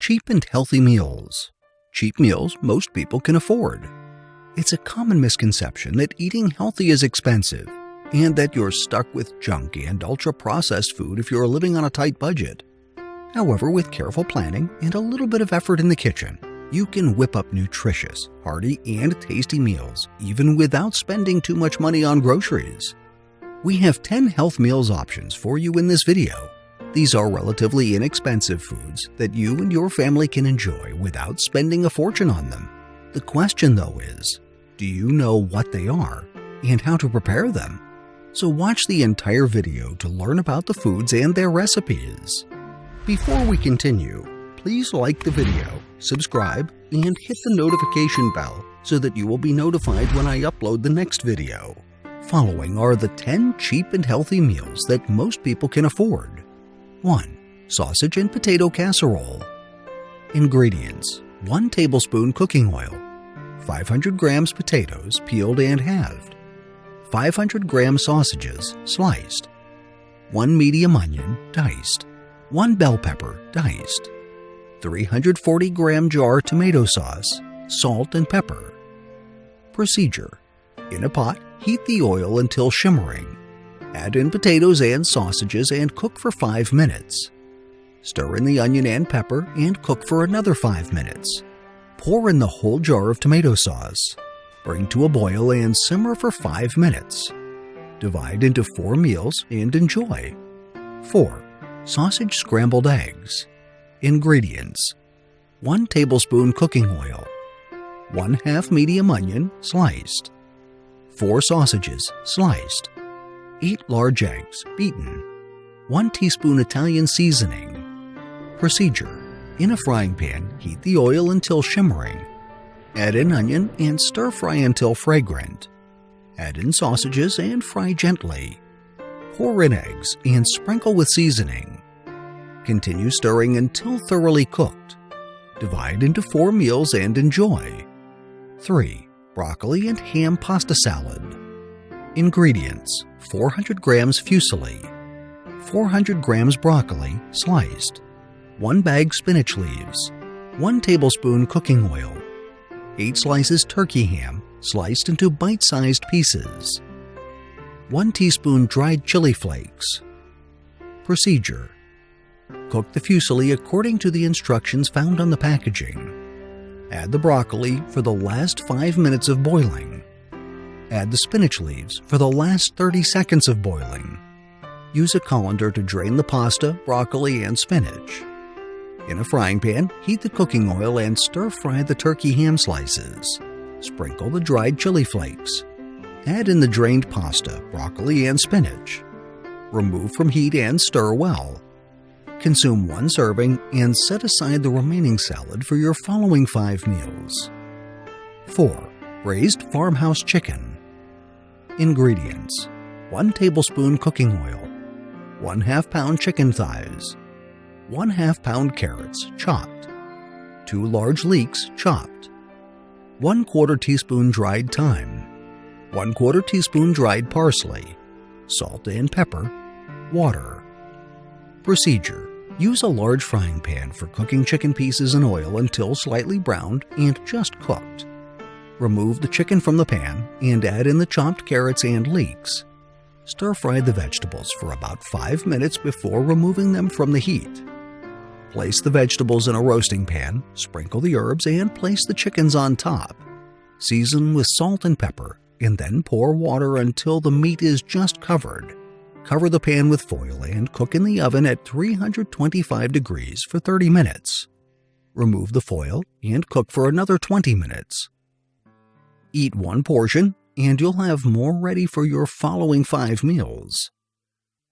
Cheap and healthy meals. Cheap meals most people can afford. It's a common misconception that eating healthy is expensive and that you're stuck with junk and ultra-processed food if you're living on a tight budget. However, with careful planning and a little bit of effort in the kitchen, you can whip up nutritious, hearty, and tasty meals even without spending too much money on groceries. We have 10 health meals options for you in this video. These are relatively inexpensive foods that you and your family can enjoy without spending a fortune on them. The question though is, do you know what they are and how to prepare them? So watch the entire video to learn about the foods and their recipes. Before we continue, please like the video, subscribe, and hit the notification bell so that you will be notified when I upload the next video. Following are the 10 cheap and healthy meals that most people can afford. 1. Sausage and potato casserole. Ingredients: 1 tablespoon cooking oil, 500 grams potatoes peeled and halved, 500 grams sausages sliced, 1 medium onion diced, 1 bell pepper diced, 340 gram jar tomato sauce, salt and pepper. Procedure: in a pot, heat the oil until shimmering. Add in potatoes and sausages and cook for 5 minutes. Stir in the onion and pepper and cook for another 5 minutes. Pour in the whole jar of tomato sauce. Bring to a boil and simmer for 5 minutes. Divide into 4 meals and enjoy. 4. Sausage scrambled eggs. Ingredients: 1 tablespoon cooking oil, 1/2 medium onion sliced, 4 sausages sliced, 8 large eggs beaten, 1 teaspoon Italian seasoning. Procedure: in a frying pan, heat the oil until shimmering. Add in onion and stir fry until fragrant. Add in sausages and fry gently. Pour in eggs and sprinkle with seasoning. Continue stirring until thoroughly cooked. Divide into 4 meals and enjoy. 3. Broccoli and ham pasta salad. Ingredients: 400 grams fusilli, 400 grams broccoli sliced, 1 bag spinach leaves, 1 tablespoon cooking oil, 8 slices turkey ham sliced into bite-sized pieces, 1 teaspoon dried chili flakes. Procedure: cook the fusilli according to the instructions found on the packaging. Add the broccoli for the last 5 minutes of boiling. Add the spinach leaves for the last 30 seconds of boiling. Use a colander to drain the pasta, broccoli, and spinach. In a frying pan, heat the cooking oil and stir-fry the turkey ham slices. Sprinkle the dried chili flakes. Add in the drained pasta, broccoli, and spinach. Remove from heat and stir well. Consume 1 serving and set aside the remaining salad for your following 5 meals. 4. Braised farmhouse chicken. Ingredients: 1 tablespoon cooking oil, 1/2 pound chicken thighs, 1/2 pound carrots chopped, 2 large leeks chopped, 1/4 teaspoon dried thyme, 1/4 teaspoon dried parsley, salt and pepper, water. Procedure: use a large frying pan for cooking chicken pieces in oil until slightly browned and just cooked. Remove the chicken from the pan and add in the chopped carrots and leeks. Stir-fry the vegetables for about 5 minutes before removing them from the heat. Place the vegetables in a roasting pan, sprinkle the herbs, and place the chickens on top. Season with salt and pepper, and then pour water until the meat is just covered. Cover the pan with foil and cook in the oven at 325 degrees for 30 minutes. Remove the foil and cook for another 20 minutes. Eat 1 portion, and you'll have more ready for your following 5 meals.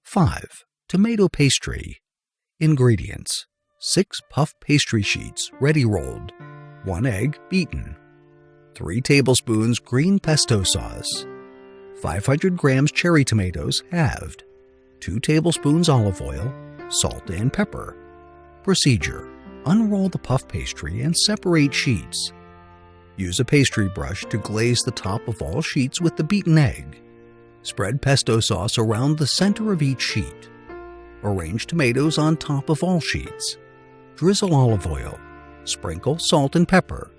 5. Tomato pastry. Ingredients: 6 puff pastry sheets ready rolled, 1 egg beaten, 3 tablespoons green pesto sauce, 500 grams cherry tomatoes halved, 2 tablespoons olive oil, salt and pepper. Procedure: unroll the puff pastry and separate sheets. Use a pastry brush to glaze the top of all sheets with the beaten egg. Spread pesto sauce around the center of each sheet. Arrange tomatoes on top of all sheets. drizzle olive oil, sprinkle salt and pepper.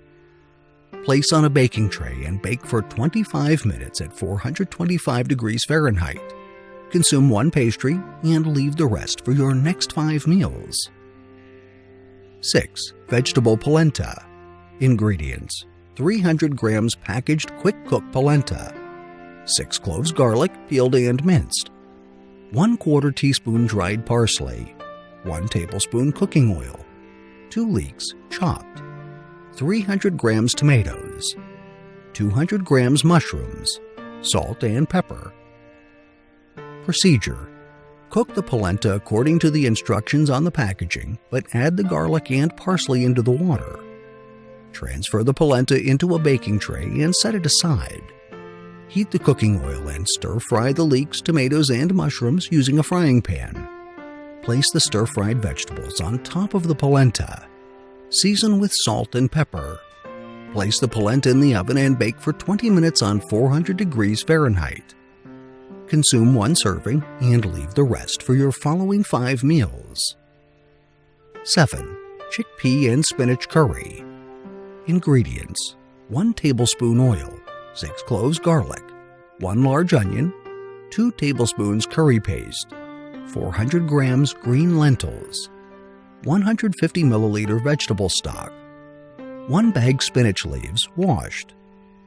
Place on a baking tray and bake for 25 minutes at 425 degrees Fahrenheit. Consume one pastry and leave the rest for your next 5 meals. 6. Vegetable polenta. Ingredients: 300 grams packaged quick-cook polenta, 6 cloves garlic peeled and minced, 1/4 teaspoon dried parsley, 1 tablespoon cooking oil, 2 leeks chopped, 300 grams tomatoes, 200 grams mushrooms, salt and pepper. Procedure: cook the polenta according to the instructions on the packaging, but add the garlic and parsley into the water. Transfer the polenta into a baking tray and set it aside. Heat the cooking oil and stir-fry the leeks, tomatoes, and mushrooms using a frying pan. Place the stir-fried vegetables on top of the polenta. Season with salt and pepper. Place the polenta in the oven and bake for 20 minutes on 400 degrees Fahrenheit. Consume one serving and leave the rest for your following 5 meals. 7. Chickpea and spinach curry. Ingredients: 1 tablespoon oil, 6 cloves garlic, 1 large onion, 2 tablespoons curry paste, 400 grams green lentils, 150 milliliter vegetable stock, 1 bag spinach leaves washed,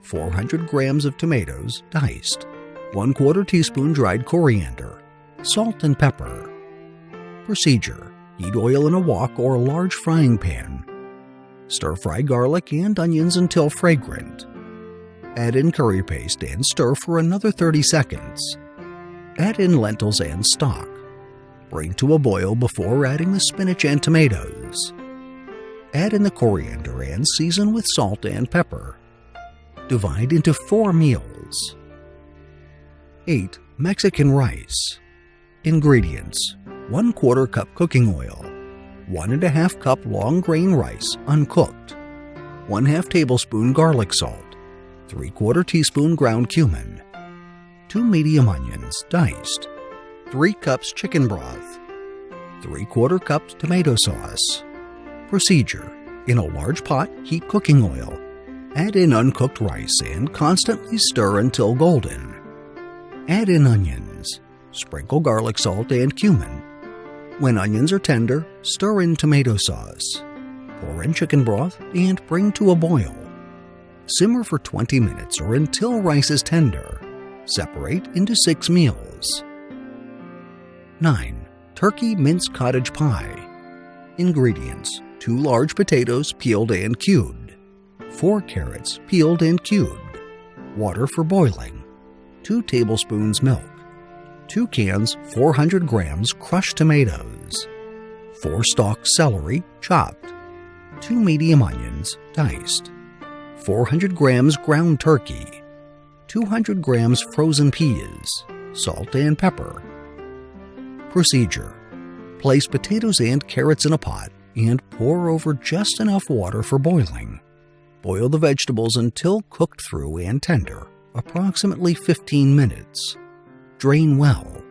400 grams of tomatoes diced, 1/4 teaspoon dried coriander, salt and pepper. Procedure: heat oil in a wok or large frying pan. Stir-fry garlic and onions until fragrant. Add in curry paste and stir for another 30 seconds. Add in lentils and stock. Bring to a boil before adding the spinach and tomatoes. Add in the coriander and season with salt and pepper. Divide into 4 meals. 8. Mexican rice. Ingredients: 1/4 cup cooking oil, 1½ cup long grain rice uncooked, 1/2 tablespoon garlic salt, 3/4 teaspoon ground cumin, 2 medium onions diced, 3 cups chicken broth, 3/4 cups tomato sauce. Procedure: in a large pot, heat cooking oil. Add in uncooked rice and constantly stir until golden. Add in onions. Sprinkle garlic salt and cumin. When onions are tender, stir in tomato sauce. Pour in chicken broth and bring to a boil. Simmer for 20 minutes or until rice is tender. Separate into 6 meals. 9. Turkey mince cottage pie. Ingredients: 2 large potatoes peeled and cubed, 4 carrots peeled and cubed, water for boiling, 2 tablespoons milk, 2 cans 400 grams crushed tomatoes, 4 stalks celery chopped, 2 medium onions diced, 400 grams ground turkey, 200 grams frozen peas, salt and pepper. Procedure: place potatoes and carrots in a pot and pour over just enough water for boiling. Boil the vegetables until cooked through and tender, approximately 15 minutes. Drain well.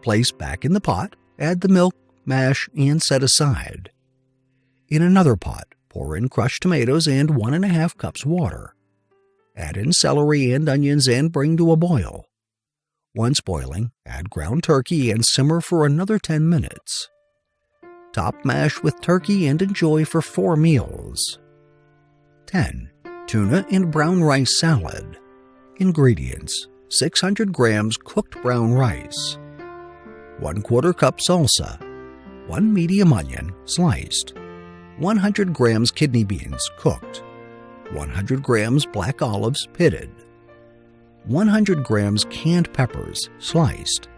Place back in the pot, add the milk, mash, and set aside. In another pot, pour in crushed tomatoes and 1½ cups water. Add in celery and onions and bring to a boil. Once boiling, add ground turkey and simmer for another 10 minutes. Top mash with turkey and enjoy for 4 meals. 10. Tuna and brown rice salad. Ingredients: 600 grams cooked brown rice, 1/4 cup salsa, 1 medium onion sliced, 100 grams kidney beans cooked, 100 grams black olives pitted, 100 grams canned peppers sliced,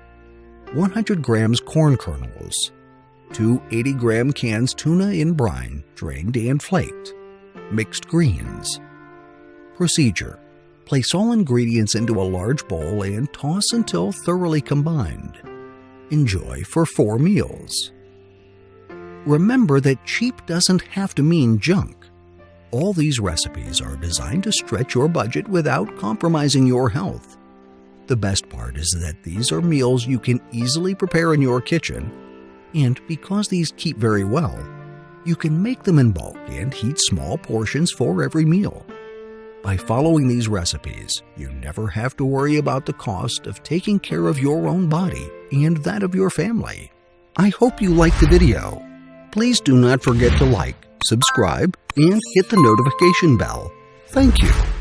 100 grams corn kernels, 2 80-gram cans tuna in brine, drained and flaked, mixed greens. Procedure: place all ingredients into a large bowl and toss until thoroughly combined. Enjoy for 4 meals. Remember that cheap doesn't have to mean junk. All these recipes are designed to stretch your budget without compromising your health. The best part is that these are meals you can easily prepare in your kitchen, and because these keep very well, You can make them in bulk and heat small portions for every meal. By following these recipes, you never have to worry about the cost of taking care of your own body and that of your family. I hope you liked the video. Please do not forget to like, subscribe, and hit the notification bell. Thank you.